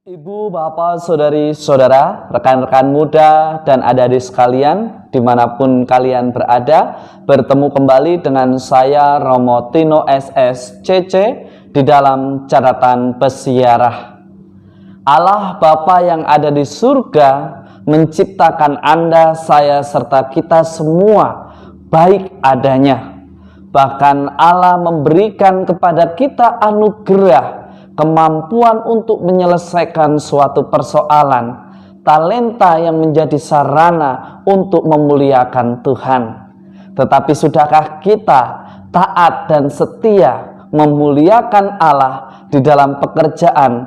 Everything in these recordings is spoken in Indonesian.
Ibu, bapak, saudari, saudara, rekan-rekan muda, dan adik-adik sekalian, dimanapun kalian berada, bertemu kembali dengan saya Romo Tino SSCC di dalam catatan pesiarah. Allah Bapa yang ada di surga menciptakan Anda, saya, serta kita semua baik adanya. Bahkan Allah memberikan kepada kita anugerah kemampuan untuk menyelesaikan suatu persoalan, talenta yang menjadi sarana untuk memuliakan Tuhan. Tetapi sudahkah kita taat dan setia memuliakan Allah di dalam pekerjaan,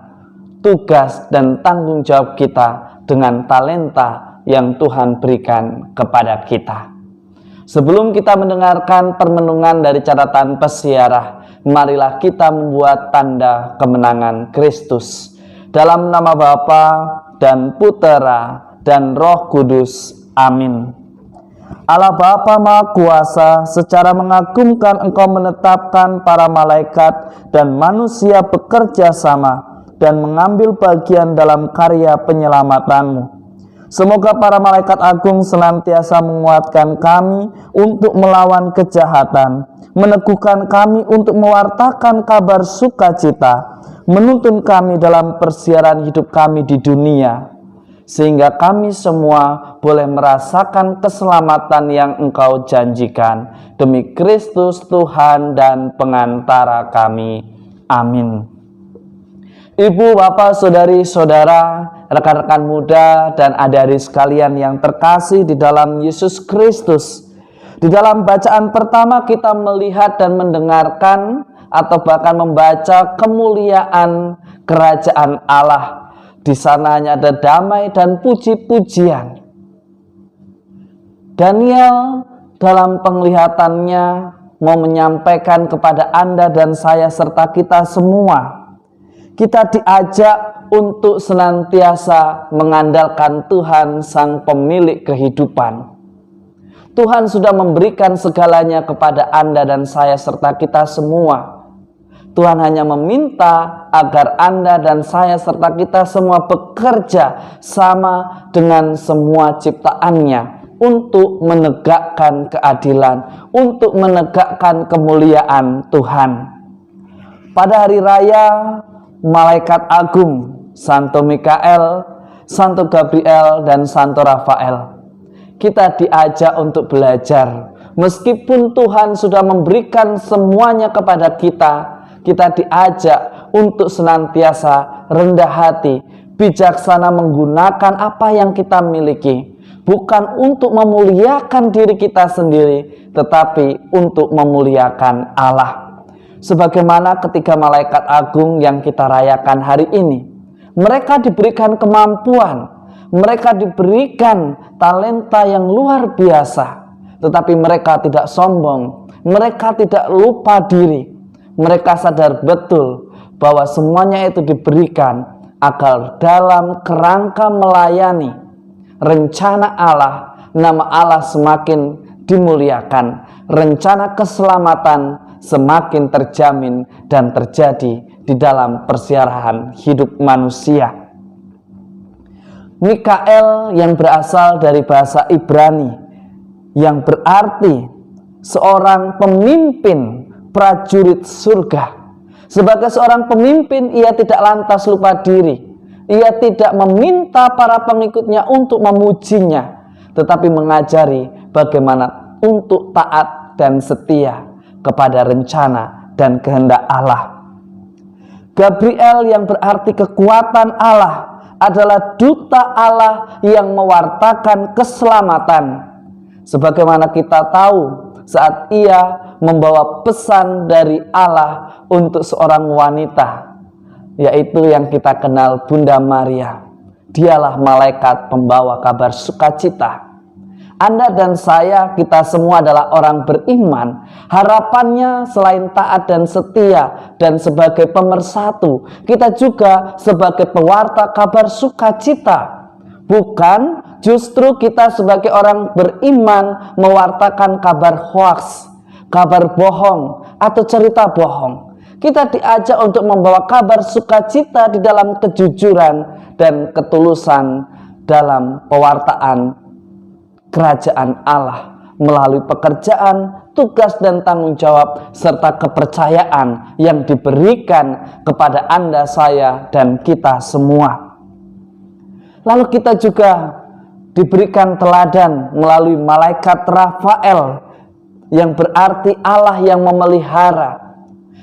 tugas, dan tanggung jawab kita dengan talenta yang Tuhan berikan kepada kita? Sebelum kita mendengarkan permenungan dari catatan pesiarah, marilah kita membuat tanda kemenangan Kristus. Dalam nama Bapa dan Putera dan Roh Kudus. Amin. Allah Bapa Maha Kuasa, secara mengagumkan Engkau menetapkan para malaikat dan manusia bekerja sama dan mengambil bagian dalam karya penyelamatanmu. Semoga para malaikat agung senantiasa menguatkan kami untuk melawan kejahatan, meneguhkan kami untuk mewartakan kabar sukacita, menuntun kami dalam persiaran hidup kami di dunia, sehingga kami semua boleh merasakan keselamatan yang Engkau janjikan. Demi Kristus Tuhan dan pengantara kami. Amin. Ibu, bapak, saudari, saudara, rekan-rekan muda, dan adik-adik sekalian yang terkasih di dalam Yesus Kristus. Di dalam bacaan pertama kita melihat dan mendengarkan atau bahkan membaca kemuliaan kerajaan Allah. Di sana hanya ada damai dan puji-pujian. Daniel dalam penglihatannya mau menyampaikan kepada Anda dan saya serta kita semua, kita diajak untuk senantiasa mengandalkan Tuhan Sang Pemilik kehidupan. Tuhan sudah memberikan segalanya kepada Anda dan saya serta kita semua. Tuhan hanya meminta agar Anda dan saya serta kita semua bekerja sama dengan semua ciptaannya untuk menegakkan keadilan, untuk menegakkan kemuliaan Tuhan. Pada hari raya, malaikat agung Santo Mikael, Santo Gabriel, dan Santo Rafael, kita diajak untuk belajar. Meskipun Tuhan sudah memberikan semuanya kepada kita, kita diajak untuk senantiasa rendah hati, bijaksana menggunakan apa yang kita miliki, bukan untuk memuliakan diri kita sendiri, tetapi untuk memuliakan Allah. Sebagaimana ketika malaikat agung yang kita rayakan hari ini, mereka diberikan kemampuan, mereka diberikan talenta yang luar biasa, tetapi mereka tidak sombong, mereka tidak lupa diri, mereka sadar betul bahwa semuanya itu diberikan agar dalam kerangka melayani rencana Allah, nama Allah semakin dimuliakan, rencana keselamatan semakin terjamin dan terjadi di dalam persiarahan hidup manusia. Mikael yang berasal dari bahasa Ibrani yang berarti seorang pemimpin prajurit surga. Sebagai seorang pemimpin, ia tidak lantas lupa diri. Ia tidak meminta para pengikutnya untuk memujinya, tetapi mengajari bagaimana untuk taat dan setia kepada rencana dan kehendak Allah. Gabriel yang berarti kekuatan Allah adalah duta Allah yang mewartakan keselamatan. Sebagaimana kita tahu saat ia membawa pesan dari Allah untuk seorang wanita, yaitu yang kita kenal Bunda Maria. Dialah malaikat pembawa kabar sukacita. Anda dan saya, kita semua adalah orang beriman. Harapannya selain taat dan setia dan sebagai pemersatu, kita juga sebagai pewarta kabar sukacita. Bukan justru kita sebagai orang beriman mewartakan kabar hoaks, kabar bohong, atau cerita bohong. Kita diajak untuk membawa kabar sukacita di dalam kejujuran dan ketulusan dalam pewartaan kerajaan Allah melalui pekerjaan, tugas dan tanggung jawab serta kepercayaan yang diberikan kepada Anda, saya, dan kita semua. Lalu kita juga diberikan teladan melalui malaikat Rafael, yang berarti Allah yang memelihara.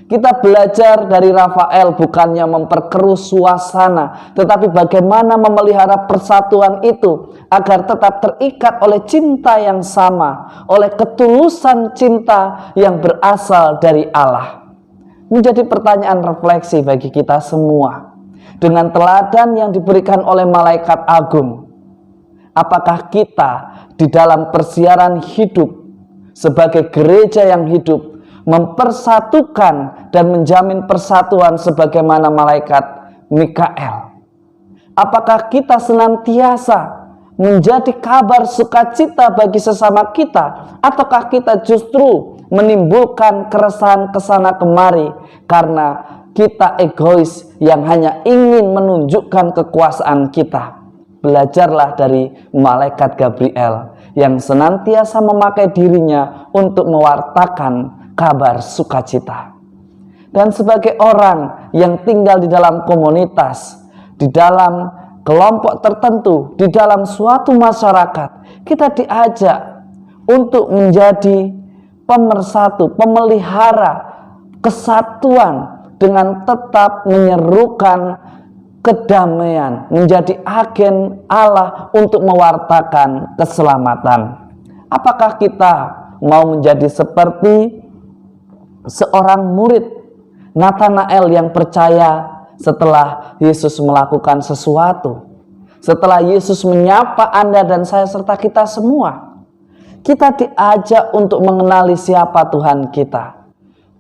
Kita belajar dari Rafael bukannya memperkeruh suasana, tetapi bagaimana memelihara persatuan itu agar tetap terikat oleh cinta yang sama, oleh ketulusan cinta yang berasal dari Allah. Menjadi pertanyaan refleksi bagi kita semua. Dengan teladan yang diberikan oleh malaikat agung, apakah kita di dalam persiaran hidup sebagai gereja yang hidup mempersatukan dan menjamin persatuan sebagaimana malaikat Mikael? Apakah kita senantiasa menjadi kabar sukacita bagi sesama kita, ataukah kita justru menimbulkan keresahan kesana kemari karena kita egois yang hanya ingin menunjukkan kekuasaan kita? Belajarlah dari malaikat Gabriel yang senantiasa memakai dirinya untuk mewartakan kabar sukacita. Dan sebagai orang yang tinggal di dalam komunitas, di dalam kelompok tertentu, di dalam suatu masyarakat, kita diajak untuk menjadi pemersatu, pemelihara kesatuan dengan tetap menyerukan kedamaian, menjadi agen Allah untuk mewartakan keselamatan. Apakah kita mau menjadi seperti seorang murid Nathanael yang percaya setelah Yesus melakukan sesuatu, setelah Yesus menyapa Anda dan saya serta kita semua? Kita diajak untuk mengenali siapa Tuhan kita.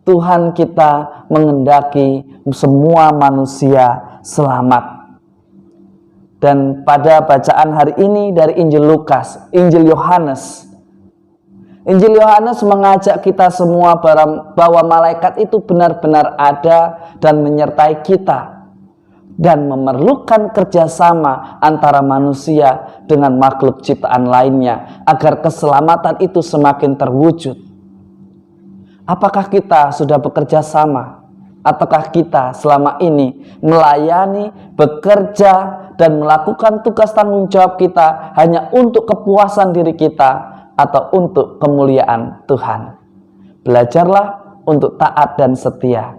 Tuhan kita menghendaki semua manusia selamat. Dan pada bacaan hari ini dari Injil Lukas, Injil Yohanes mengajak kita semua bahwa malaikat itu benar-benar ada dan menyertai kita, dan memerlukan kerjasama antara manusia dengan makhluk ciptaan lainnya agar keselamatan itu semakin terwujud. Apakah kita sudah bekerja sama? Ataukah kita selama ini melayani, bekerja, dan melakukan tugas tanggung jawab kita hanya untuk kepuasan diri kita atau untuk kemuliaan Tuhan? Belajarlah untuk taat dan setia,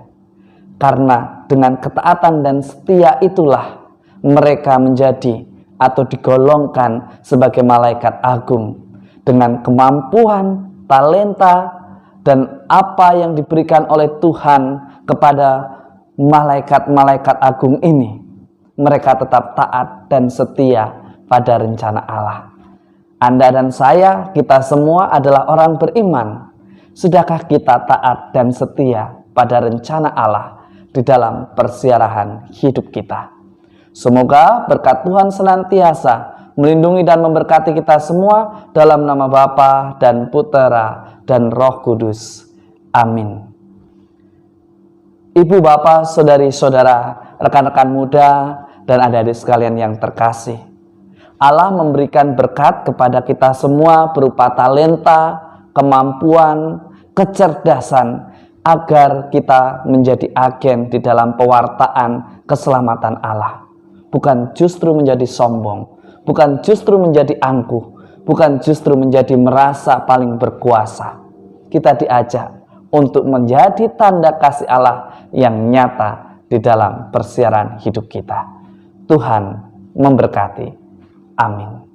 karena dengan ketaatan dan setia itulah mereka menjadi atau digolongkan sebagai malaikat agung dengan kemampuan, talenta, dan apa yang diberikan oleh Tuhan kepada malaikat-malaikat agung ini. Mereka tetap taat dan setia pada rencana Allah. Anda dan saya, kita semua adalah orang beriman. Sudahkah kita taat dan setia pada rencana Allah di dalam persiarahan hidup kita? Semoga berkat Tuhan senantiasa melindungi dan memberkati kita semua, dalam nama Bapa dan Putera dan Roh Kudus. Amin. Ibu, bapak, saudari-saudara, rekan-rekan muda, dan adik-adik sekalian yang terkasih, Allah memberikan berkat kepada kita semua berupa talenta, kemampuan, kecerdasan, agar kita menjadi agen di dalam pewartaan keselamatan Allah. Bukan justru menjadi sombong, bukan justru menjadi angkuh, bukan justru menjadi merasa paling berkuasa. Kita diajak untuk menjadi tanda kasih Allah yang nyata di dalam persiaran hidup kita. Tuhan memberkati. Amin.